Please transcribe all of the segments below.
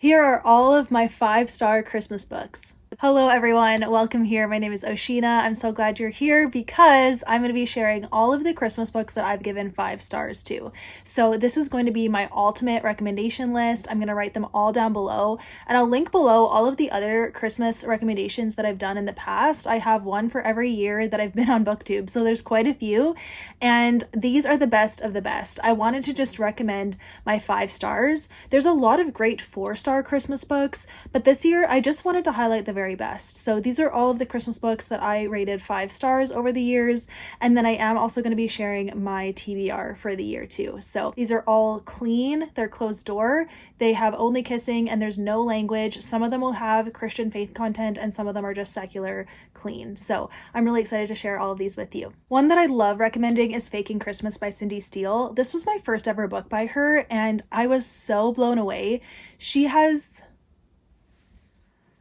Here are all of my 5-star Christmas books. Hello everyone, welcome here. My name is Oshina. I'm so glad you're here because I'm going to be sharing all of the Christmas books that I've given 5 stars to. So this is going to be my ultimate recommendation list. I'm going to write them all down below, and I'll link below all of the other Christmas recommendations that I've done in the past. I have one for every year that I've been on BookTube, so there's quite a few, and these are the best of the best. I wanted to just recommend my 5 stars. There's a lot of great 4-star Christmas books, but this year I just wanted to highlight the very best. So these are all of the Christmas books that I rated 5 stars over the years, and then I am also going to be sharing my TBR for the year too. So these are all clean, they're closed door, they have only kissing, and there's no language. Some of them will have Christian faith content and some of them are just secular clean. So I'm really excited to share all of these with you. One that I love recommending is Faking Christmas by Cindy Steele. This was my first ever book by her and I was so blown away. She has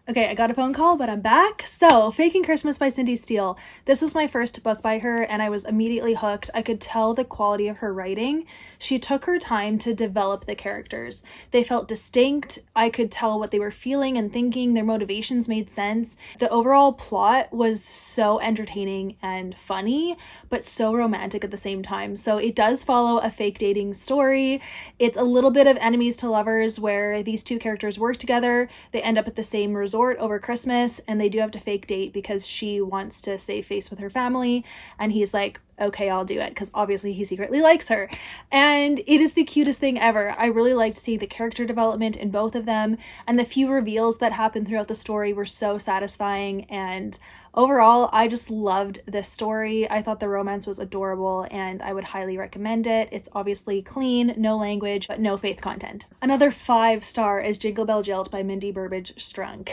Okay, I got a phone call, but I'm back. So, Faking Christmas by Cindy Steele. This was my first book by her, and I was immediately hooked. I could tell the quality of her writing. She took her time to develop the characters. They felt distinct. I could tell what they were feeling and thinking. Their motivations made sense. The overall plot was so entertaining and funny, but so romantic at the same time. So, it does follow a fake dating story. It's a little bit of enemies to lovers where these two characters work together. They end up at the same resort over Christmas, and they do have to fake date because she wants to save face with her family, and he's like, okay, I'll do it, because obviously he secretly likes her. And it is the cutest thing ever. I really liked seeing the character development in both of them, and the few reveals that happened throughout the story were so satisfying, and overall, I just loved this story. I thought the romance was adorable, and I would highly recommend it. It's obviously clean, no language, but no faith content. Another 5-star is Jingle Bell Jilt by Mindy Burbidge Strunk.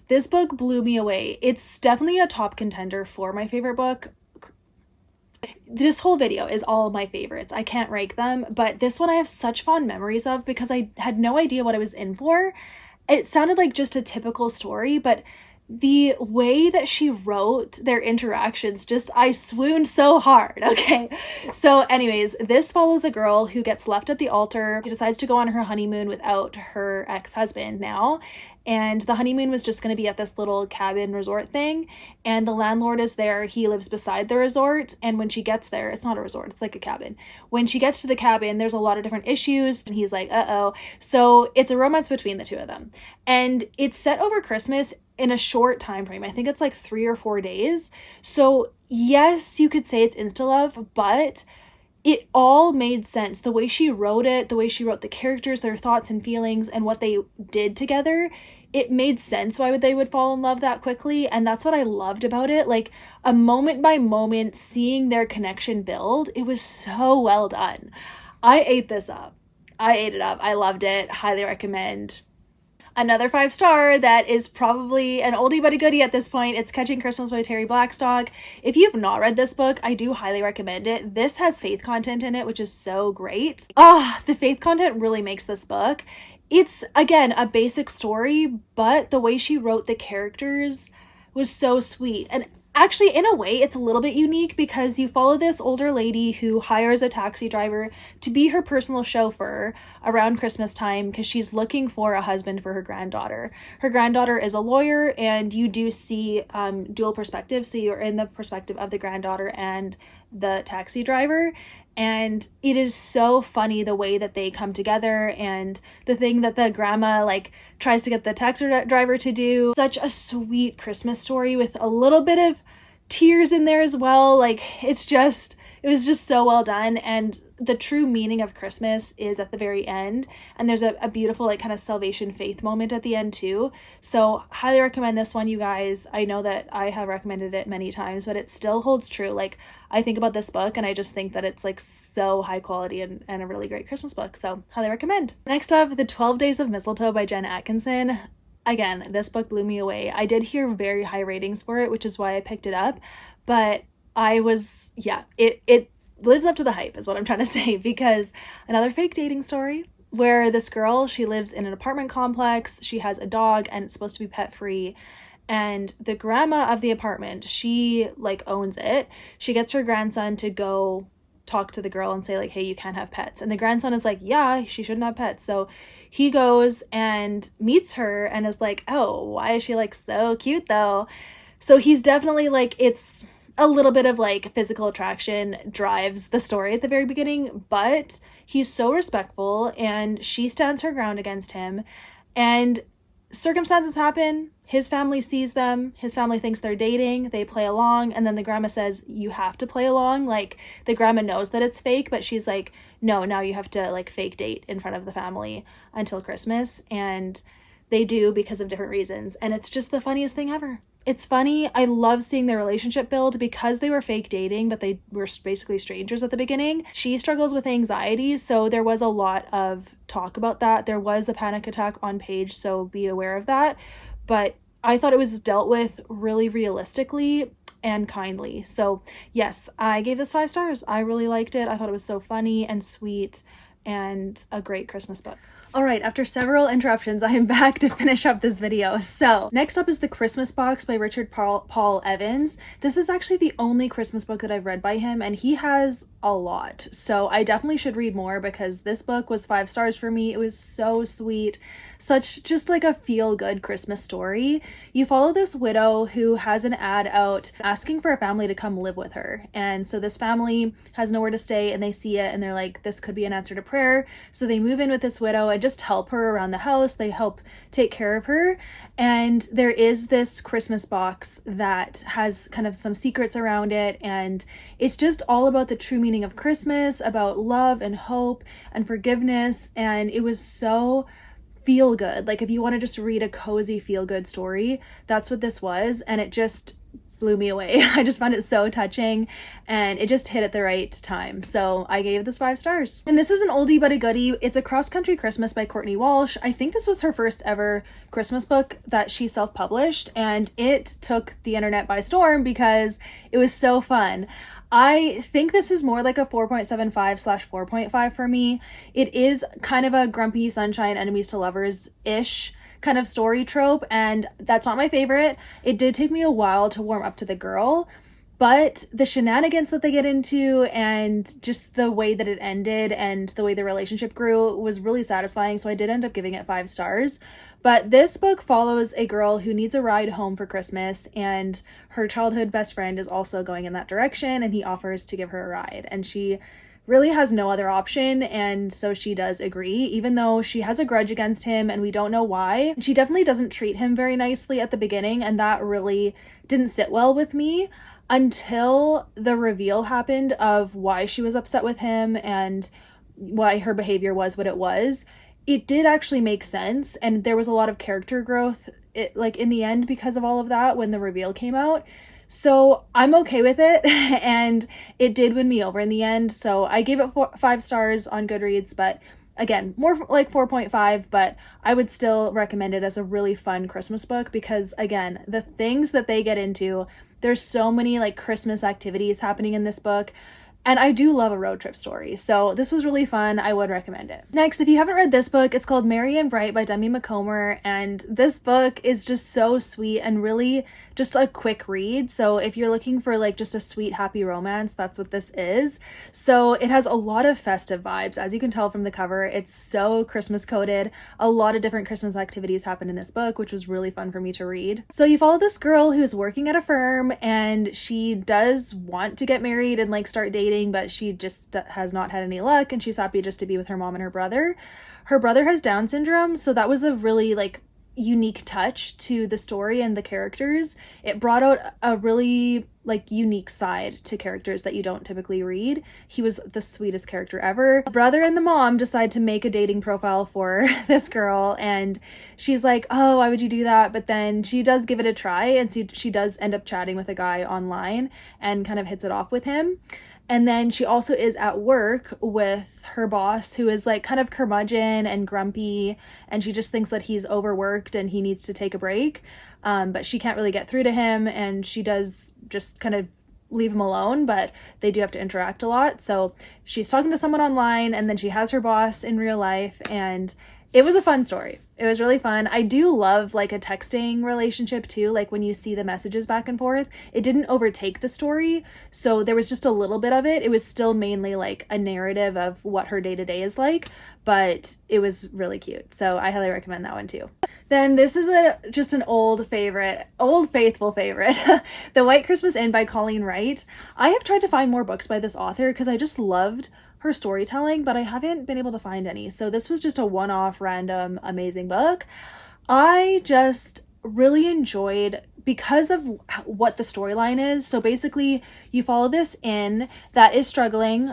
This book blew me away. It's definitely a top contender for my favorite book. This whole video is all of my favorites. I can't rank them, but this one I have such fond memories of because I had no idea what I was in for. It sounded like just a typical story, but the way that she wrote their interactions, I swooned so hard. Okay, so anyways, this follows a girl who gets left at the altar. She decides to go on her honeymoon without her ex-husband now, and the honeymoon was just going to be at this little cabin resort thing, and the landlord is there. He lives beside the resort, and when she gets there, it's not a resort, it's like a cabin. When she gets to the cabin, there's a lot of different issues, and he's like, uh-oh. So it's a romance between the two of them, and it's set over Christmas in a short time frame. I think it's like 3 or 4 days. So yes, you could say it's insta-love, but it all made sense. The way she wrote it, the way she wrote the characters, their thoughts and feelings, and what they did together, it made sense why they would fall in love that quickly. And that's what I loved about it. Like a moment by moment, seeing their connection build, it was so well done. I ate this up. I ate it up. I loved it. Highly recommend. Another 5-star that is probably an oldie but a goodie at this point. It's Catching Christmas by Terri Blackstock. If you've not read this book, I do highly recommend it. This has faith content in it, which is so great. The faith content really makes this book. It's, again, a basic story, but the way she wrote the characters was so sweet. And actually, in a way, it's a little bit unique because you follow this older lady who hires a taxi driver to be her personal chauffeur around Christmas time because she's looking for a husband for her granddaughter. Her granddaughter is a lawyer, and you do see dual perspectives. So you're in the perspective of the granddaughter and the taxi driver. And it is so funny the way that they come together, and the thing that the grandma tries to get the taxi driver to do. Such a sweet Christmas story with a little bit of tears in there as well. It was just so well done, and the true meaning of Christmas is at the very end, and there's a beautiful kind of salvation faith moment at the end too. So highly recommend this one, you guys. I know that I have recommended it many times, but it still holds true. I think about this book and I just think that it's so high quality and a really great Christmas book, so highly recommend. Next up, The 12 Days of Mistletoe by Jen Atkinson. Again, this book blew me away. I did hear very high ratings for it, which is why I picked it up, but it lives up to the hype is what I'm trying to say, because another fake dating story where this girl, she lives in an apartment complex, she has a dog, and it's supposed to be pet free, and the grandma of the apartment, she owns it. She gets her grandson to go talk to the girl and say hey, you can't have pets, and the grandson is yeah, she shouldn't have pets. So he goes and meets her and is like, oh, why is she like so cute though? So he's definitely like, it's a little bit of like physical attraction drives the story at the very beginning, but he's so respectful and she stands her ground against him. And circumstances happen. His family sees them. His family thinks they're dating. They play along. And then the grandma says, you have to play along. Like, the grandma knows that it's fake, but she's like, no, now you have to like fake date in front of the family until Christmas. And they do because of different reasons. And it's just the funniest thing ever. It's funny. I love seeing their relationship build because they were fake dating, but they were basically strangers at the beginning. She struggles with anxiety, so there was a lot of talk about that. There was a panic attack on Paige, so be aware of that. But I thought it was dealt with really realistically and kindly. So yes, I gave this 5 stars. I really liked it. I thought it was so funny and sweet and a great Christmas book. All right, after several interruptions, I am back to finish up this video. So next up is The Christmas Box by Richard Paul Evans. This is actually the only Christmas book that I've read by him, and he has a lot. So I definitely should read more because this book was 5 stars for me. It was so sweet. Such just like a feel-good Christmas story. You follow this widow who has an ad out asking for a family to come live with her. And so this family has nowhere to stay and they see it and they're like, this could be an answer to prayer. So they move in with this widow and just help her around the house. They help take care of her. And there is this Christmas box that has kind of some secrets around it. And it's just all about the true meaning of Christmas, about love and hope and forgiveness. And it was so feel good. Like if you want to just read a cozy feel good story, that's what this was. And it just blew me away. I just found it so touching and it just hit at the right time. So I gave this 5 stars. And this is an oldie but a goodie. It's A Cross Country Christmas by Courtney Walsh. I think this was her first ever Christmas book that she self-published, and it took the internet by storm because it was so fun. I think this is more like a 4.75/4.5 for me. It is kind of a grumpy sunshine enemies to lovers-ish kind of story trope, and that's not my favorite. It did take me a while to warm up to the girl, but the shenanigans that they get into and just the way that it ended and the way the relationship grew was really satisfying, so I did end up giving it 5 stars. But this book follows a girl who needs a ride home for Christmas, and her childhood best friend is also going in that direction, and he offers to give her a ride, and she really has no other option, and so she does agree, even though she has a grudge against him and we don't know why. She definitely doesn't treat him very nicely at the beginning, and that really didn't sit well with me until the reveal happened of why she was upset with him and why her behavior was what it was. It did actually make sense, and there was a lot of character growth in the end because of all of that when the reveal came out. So I'm okay with it, and it did win me over in the end. So I gave it 5 stars on Goodreads, but again, more like 4.5, but I would still recommend it as a really fun Christmas book because, again, the things that they get into, there's so many like Christmas activities happening in this book. And I do love a road trip story, so this was really fun. I would recommend it. Next, if you haven't read this book, it's called Merry and Bright by Demi Macomber, and this book is just so sweet and really just a quick read. So if you're looking for like just a sweet, happy romance, that's what this is. So it has a lot of festive vibes. As you can tell from the cover, it's so Christmas coded. A lot of different Christmas activities happen in this book, which was really fun for me to read. So you follow this girl who's working at a firm, and she does want to get married and like start dating, but she just has not had any luck, and she's happy just to be with her mom and her brother. Her brother has Down syndrome, so that was a really like unique touch to the story and the characters. It brought out a really like unique side to characters that you don't typically read. He was the sweetest character ever. The brother and the mom decide to make a dating profile for this girl, and she's like, oh, why would you do that? But then she does give it a try, and she does end up chatting with a guy online and kind of hits it off with him. And then she also is at work with her boss, who is like kind of curmudgeon and grumpy, and she just thinks that he's overworked and he needs to take a break. But she can't really get through to him, and she does just kind of leave him alone, but they do have to interact a lot. So she's talking to someone online, and then she has her boss in real life, and It was a fun story. It was really fun. I do love like a texting relationship too. Like when you see the messages back and forth, it didn't overtake the story. So there was just a little bit of it. It was still mainly like a narrative of what her day to day is like, but it was really cute. So I highly recommend that one too. Then this is just an old favorite, old faithful favorite, The White Christmas Inn by Colleen Wright. I have tried to find more books by this author because I just loved her storytelling, but I haven't been able to find any. So this was just a one-off random amazing book. I just really enjoyed because of what the storyline is. So basically you follow this inn that is struggling.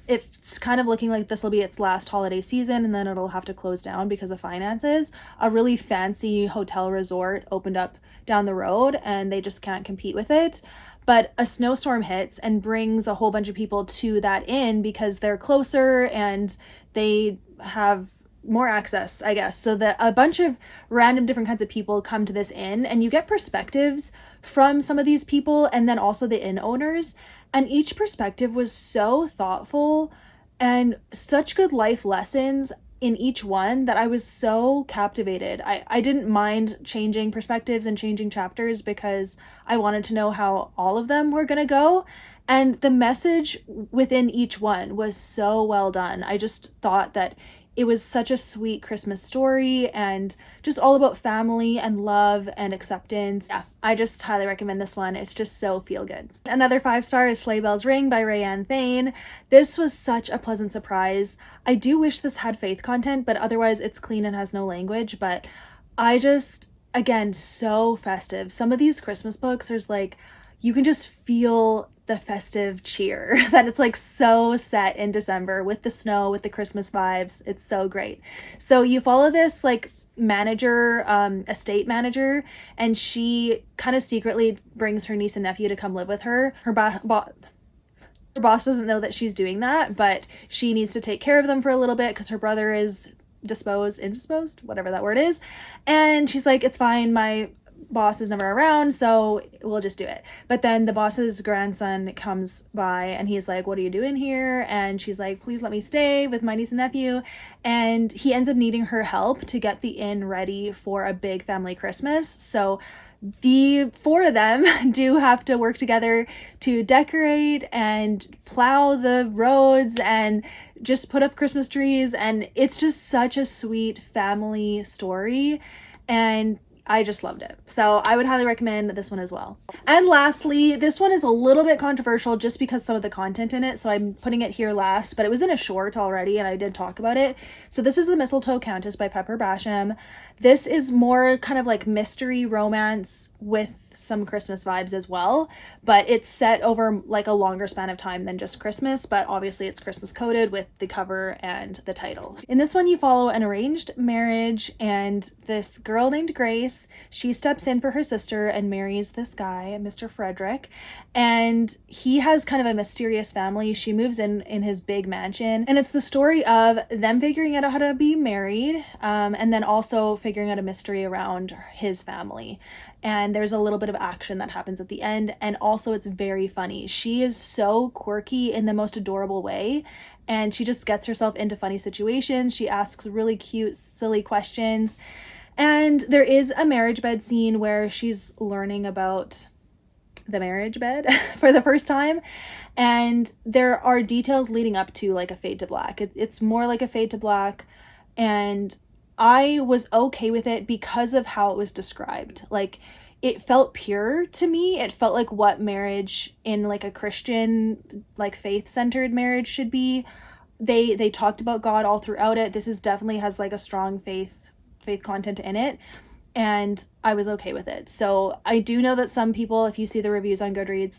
It's kind of looking like this will be its last holiday season and then it'll have to close down because of finances. A really fancy hotel resort opened up down the road and they just can't compete with it. But a snowstorm hits and brings a whole bunch of people to that inn because they're closer and they have more access, I guess. So that a bunch of random different kinds of people come to this inn and you get perspectives from some of these people and then also the inn owners. And each perspective was so thoughtful and such good life lessons in each one that I was so captivated. I didn't mind changing perspectives and changing chapters because I wanted to know how all of them were going to go. And the message within each one was so well done. I just thought that it was such a sweet Christmas story and just all about family and love and acceptance. Yeah, I just highly recommend this one. It's just so feel good. Another 5-star is Sleigh Bells Ring by RaeAnne Thayne. This was such a pleasant surprise. I do wish this had faith content, but otherwise it's clean and has no language. But I just, again, so festive. Some of these Christmas books, there's like, you can just feel the festive cheer that it's like so set in December with the snow, with the Christmas vibes. It's so great. So you follow this like manager, estate manager, and she kind of secretly brings her niece and nephew to come live with her. Her boss doesn't know that she's doing that, but she needs to take care of them for a little bit because her brother is indisposed, whatever that word is. And she's like, it's fine, my boss is never around, so we'll just do it. But then the boss's grandson comes by and he's like, what are you doing here? And she's like, please let me stay with my niece and nephew. And he ends up needing her help to get the inn ready for a big family Christmas. So the 4 of them do have to work together to decorate and plow the roads and just put up Christmas trees. And it's just such a sweet family story. And I just loved it. So I would highly recommend this one as well. And lastly, this one is a little bit controversial just because some of the content in it. So I'm putting it here last, but it was in a short already and I did talk about it. So this is The Mistletoe Countess by Basham. This is more kind of like mystery romance with some Christmas vibes as well, but it's set over like a longer span of time than just Christmas, but obviously it's Christmas coded with the cover and the title. In this one, you follow an arranged marriage and this girl named Grace, she steps in for her sister and marries this guy, Mr. Frederick, and he has kind of a mysterious family. She moves in his big mansion, and it's the story of them figuring out how to be married, and then also figuring out a mystery around his family. And there's a little bit of action that happens at the end, and also it's very funny. She is so quirky in the most adorable way, and she just gets herself into funny situations. She asks really cute, silly questions, and there is a marriage bed scene where she's learning about the marriage bed for the first time, and there are details leading up to like a fade to black. It's more like a fade to black, and I was okay with it because of how it was described. Like, it felt pure to me. It felt like what marriage in like a Christian, like faith-centered marriage should be. They talked about God all throughout it. This is definitely has like a strong faith content in it, and I was okay with it. So I do know that some people, if you see the reviews on Goodreads,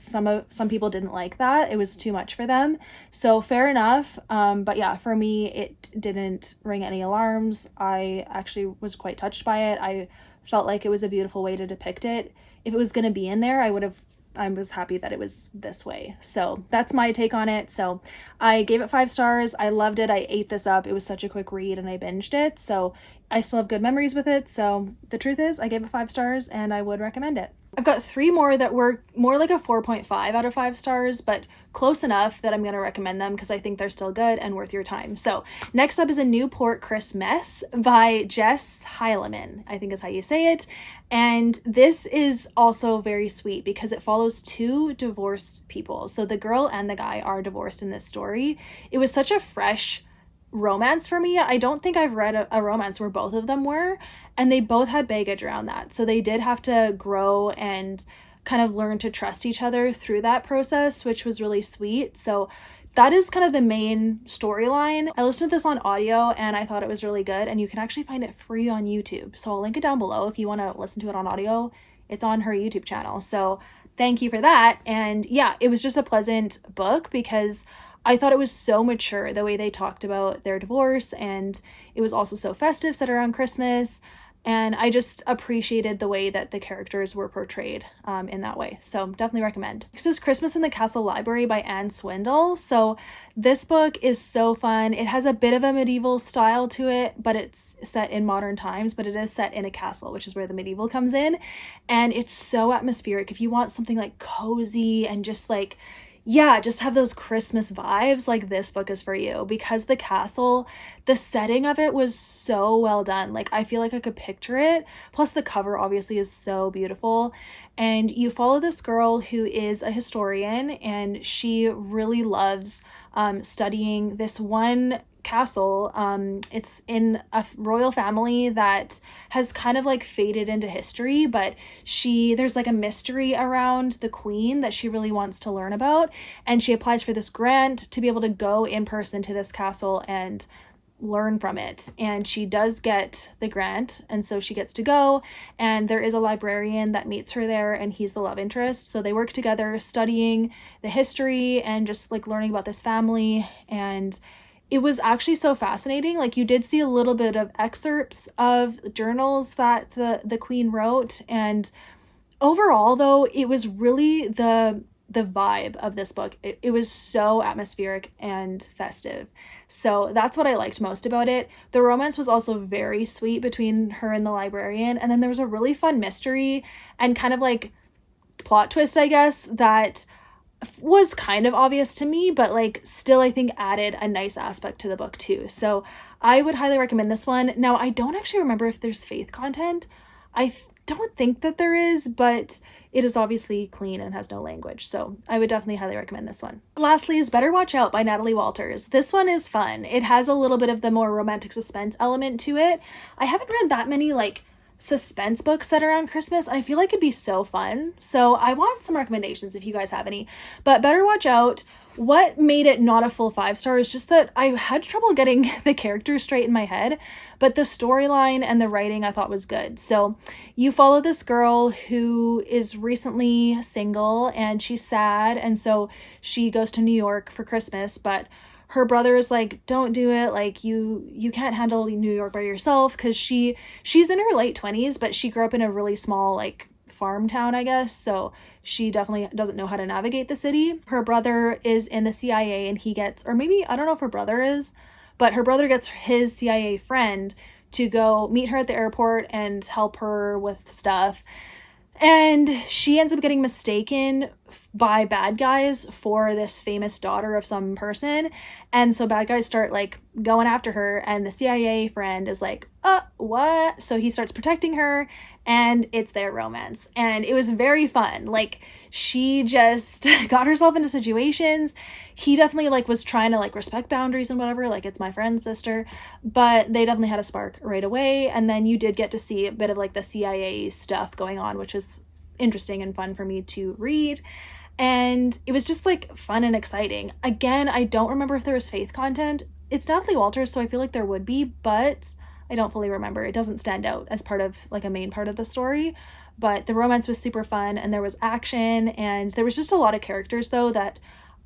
some people didn't like that. It was too much for them. So fair enough. But yeah, for me, it didn't ring any alarms. I actually was quite touched by it. I felt like it was a beautiful way to depict it. If it was going to be in there, I was happy that it was this way. So that's my take on it. So I gave it 5 stars. I loved it. I ate this up. It was such a quick read and I binged it. So I still have good memories with it. So the truth is I gave it 5 stars and I would recommend it. I've got 3 more that were more like a 4.5 out of 5 stars, but close enough that I'm going to recommend them because I think they're still good and worth your time. So next up is a Newport Christmess by Jess Heileman, I think is how you say it. And this is also very sweet because it follows 2 divorced people. So the girl and the guy are divorced in this story. It was such a fresh romance for me. I don't think I've read a romance where both of them were, and they both had baggage around that. So they did have to grow and kind of learn to trust each other through that process, which was really sweet. So that is kind of the main storyline. I listened to this on audio and I thought it was really good, and you can actually find it free on YouTube. So I'll link it down below if you want to listen to it on audio. It's on her YouTube channel. So thank you for that. And yeah, it was just a pleasant book because I thought it was so mature the way they talked about their divorce, and it was also so festive, set around Christmas, and I just appreciated the way that the characters were portrayed in that way. So definitely recommend. Next is Christmas in the Castle Library by Anne Swindell. So this book is so fun. It has a bit of a medieval style to it, but it's set in modern times, but it is set in a castle, which is where the medieval comes in. And it's so atmospheric. If you want something like cozy and just like, yeah, just have those Christmas vibes, like this book is for you, because the castle, the setting of it was so well done. Like I feel like I could picture it. Plus the cover obviously is so beautiful. And you follow this girl who is a historian, and she really loves studying this one castle. It's in a royal family that has kind of like faded into history, but there's like a mystery around the queen that she really wants to learn about, and she applies for this grant to be able to go in person to this castle and learn from it. And she does get the grant, and so she gets to go, and there is a librarian that meets her there, and he's the love interest. So they work together studying the history and just like learning about this family. And it was actually so fascinating. Like you did see a little bit of excerpts of journals that the queen wrote, and overall though, it was really the vibe of this book. It was so atmospheric and festive. So that's what I liked most about it. The romance was also very sweet between her and the librarian, and then there was a really fun mystery and kind of like plot twist, I guess, that was kind of obvious to me, but like still I think added a nice aspect to the book too. So I would highly recommend this one. Now I don't actually remember if there's faith content. I don't think that there is, but it is obviously clean and has no language. So I would definitely highly recommend this one. Lastly is Better Watch Out by Natalie Walters. This one is fun. It has a little bit of the more romantic suspense element to it. I haven't read that many like suspense books set around Christmas. I feel like it'd be so fun. So I want some recommendations if you guys have any. But Better Watch Out, what made it not a full 5 star is just that I had trouble getting the characters straight in my head, but the storyline and the writing I thought was good. So you follow this girl who is recently single and she's sad, and so she goes to New York for Christmas, but her brother is like, don't do it. Like you can't handle New York by yourself, because she's in her late 20s, but she grew up in a really small like farm town, I guess. So she definitely doesn't know how to navigate the city. Her brother is in the CIA, and he gets, or maybe, I don't know if her brother is, but her brother gets his CIA friend to go meet her at the airport and help her with stuff. And she ends up getting mistaken by bad guys for this famous daughter of some person. And so bad guys start like going after her, and the CIA friend is like, what? So he starts protecting her, and it's their romance. And it was very fun. Like she just got herself into situations. He definitely like was trying to like respect boundaries and whatever, like it's my friend's sister, but they definitely had a spark right away. And then you did get to see a bit of like the CIA stuff going on, which was interesting and fun for me to read. And it was just like fun and exciting. Again, I don't remember if there was faith content. It's Natalie Walters, so I feel like there would be, but I don't fully remember. It doesn't stand out as part of like a main part of the story, but the romance was super fun, and there was action, and there was just a lot of characters though that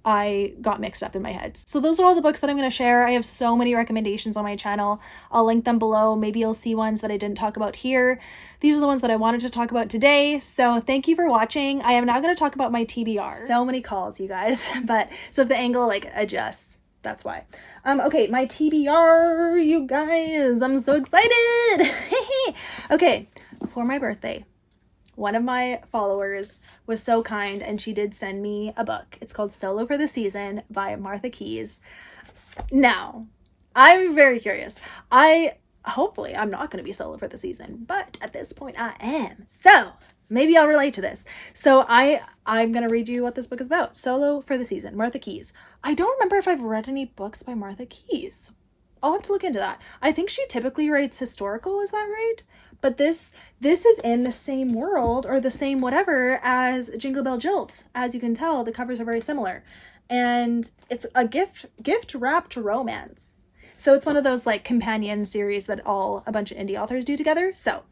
I got mixed up in my head. So those are all the books that I'm going to share. I have so many recommendations on my channel. I'll link them below. Maybe you'll see ones that I didn't talk about here. These are the ones that I wanted to talk about today. So thank you for watching. I am now going to talk about my TBR. So many calls, you guys. But so if the angle like adjusts, That's why. Okay, my TBR, you guys, I'm so excited. Okay, for my birthday, one of my followers was so kind and she did send me a book. It's called Solo for the Season by Martha Keyes. Now, I'm very curious. Hopefully I'm not going to be solo for the season, but at this point I am. So maybe I'll relate to this. So I'm going to read you what this book is about. Solo for the Season, Martha Keyes. I don't remember if I've read any books by Martha Keyes. I'll have to look into that. I think she typically writes historical, is that right? But this is in the same world or the same whatever as Jingle Bell Jilt. As you can tell, the covers are very similar. And it's a gift wrapped romance. So it's one of those like companion series that a bunch of indie authors do together. So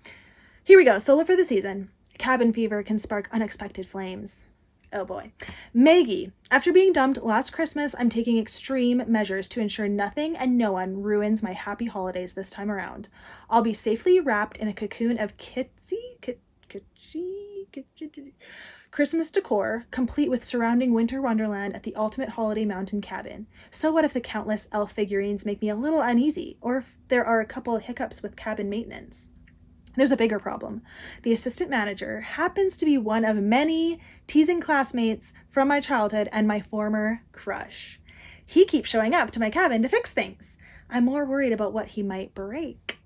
here we go. Solo for the Season. Cabin fever can spark unexpected flames. Oh boy. Maggie. After being dumped last Christmas, I'm taking extreme measures to ensure nothing and no one ruins my happy holidays this time around. I'll be safely wrapped in a cocoon of Christmas decor, complete with surrounding winter wonderland at the ultimate holiday mountain cabin. So what if the countless elf figurines make me a little uneasy, or if there are a couple of hiccups with cabin maintenance? There's a bigger problem. The assistant manager happens to be one of many teasing classmates from my childhood and my former crush. He keeps showing up to my cabin to fix things. I'm more worried about what he might break.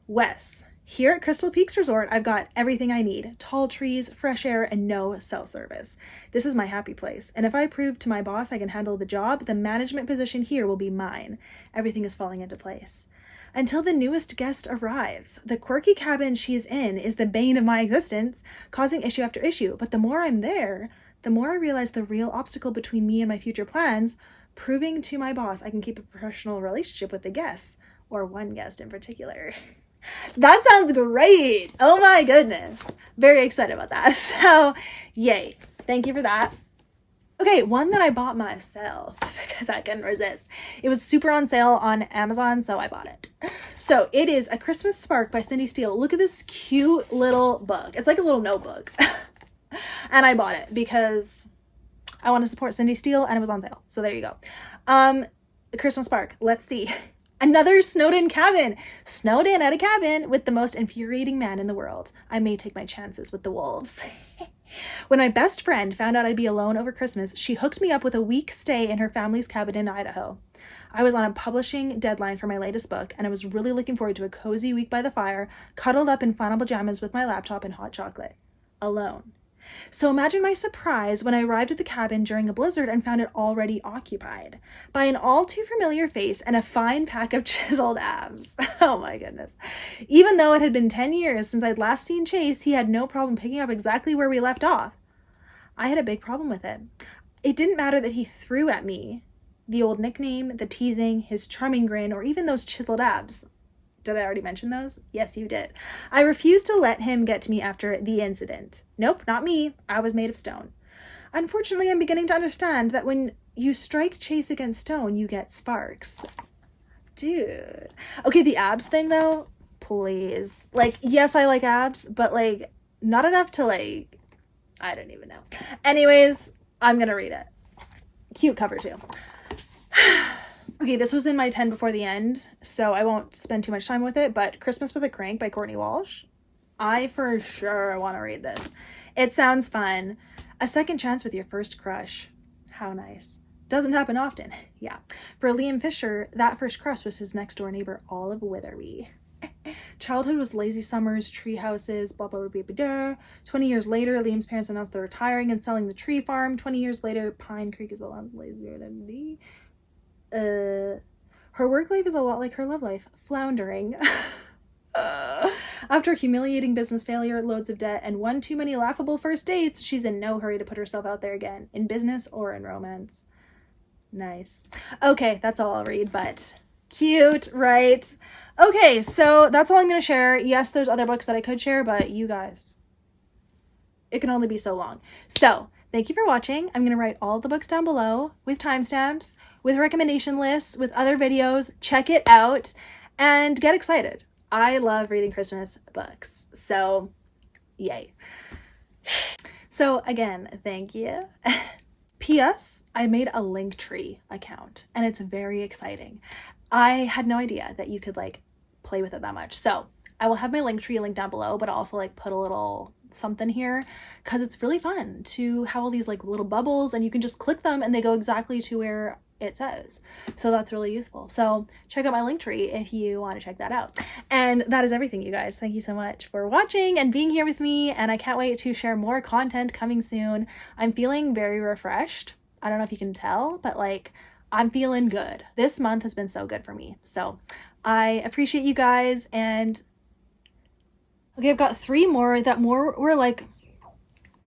Wes. Here at Crystal Peaks Resort, I've got everything I need. Tall trees, fresh air, and no cell service. This is my happy place. And if I prove to my boss I can handle the job, the management position here will be mine. Everything is falling into place. Until the newest guest arrives. The quirky cabin she's in is the bane of my existence, causing issue after issue. But the more I'm there, the more I realize the real obstacle between me and my future plans, proving to my boss I can keep a professional relationship with the guests, or one guest in particular. That sounds great. Oh my goodness. Very excited about that. So yay. Thank you for that. Okay, one that I bought myself because I couldn't resist. It was super on sale on Amazon, so I bought it. So it is A Christmas Spark by Cindy Steele. Look at this cute little book. It's like a little notebook. And I bought it because I want to support Cindy Steele and it was on sale. So there you go. The Christmas Spark. Let's see. Another snowed-in cabin. Snowed in at a cabin with the most infuriating man in the world. I may take my chances with the wolves. When my best friend found out I'd be alone over Christmas, she hooked me up with a week stay in her family's cabin in Idaho. I was on a publishing deadline for my latest book, and I was really looking forward to a cozy week by the fire, cuddled up in flannel pajamas with my laptop and hot chocolate. Alone. So imagine my surprise when I arrived at the cabin during a blizzard and found it already occupied by an all too familiar face and a fine pack of chiseled abs. Oh my goodness. Even though it had been 10 years since I'd last seen Chase, he had no problem picking up exactly where we left off. I had a big problem with it. It didn't matter that he threw at me the old nickname, the teasing, his charming grin, or even those chiseled abs. Did I already mention those? Yes, you did. I refused to let him get to me after the incident. Nope, not me. I was made of stone. Unfortunately, I'm beginning to understand that when you strike Chase against stone, you get sparks. Dude. Okay, the abs thing though, please. Like, yes, I like abs, but like, not enough to like, I don't even know. Anyways, I'm gonna read it. Cute cover too. Okay, this was in my 10 before the end, so I won't spend too much time with it, but Christmas with a Crank by Courtney Walsh. I for sure want to read this. It sounds fun. A second chance with your first crush. How nice. Doesn't happen often. Yeah. For Liam Fisher, that first crush was his next door neighbor, Olive Witherby. Childhood was lazy summers, tree houses, blah, blah, blah, blah, blah. 20 years later, Liam's parents announced they're retiring and selling the tree farm. 20 years later, Pine Creek is a lot lazier than me. Her work life is a lot like her love life, floundering. After humiliating business failure, loads of debt, and one too many laughable first dates, she's in no hurry to put herself out there again, in business or in romance. Nice. Okay, that's all I'll read, but cute, right? Okay, so that's all I'm going to share. Yes, there's other books that I could share, but you guys, it can only be so long. So, thank you for watching. I'm going to write all the books down below with timestamps, with recommendation lists, with other videos. Check it out and get excited. I love reading Christmas books. So, yay. So again, thank you. P.S. I made a Linktree account and it's very exciting. I had no idea that you could like play with it that much. So I will have my Linktree linked down below, but I'll also like put a little something here because it's really fun to have all these like little bubbles and you can just click them and they go exactly to where it says. So that's really useful. So check out my Linktree if you want to check that out. And that is everything, you guys. Thank you so much for watching and being here with me. And I can't wait to share more content coming soon. I'm feeling very refreshed. I don't know if you can tell, but like I'm feeling good. This month has been so good for me. So I appreciate you guys. And okay, I've got 3 more that were like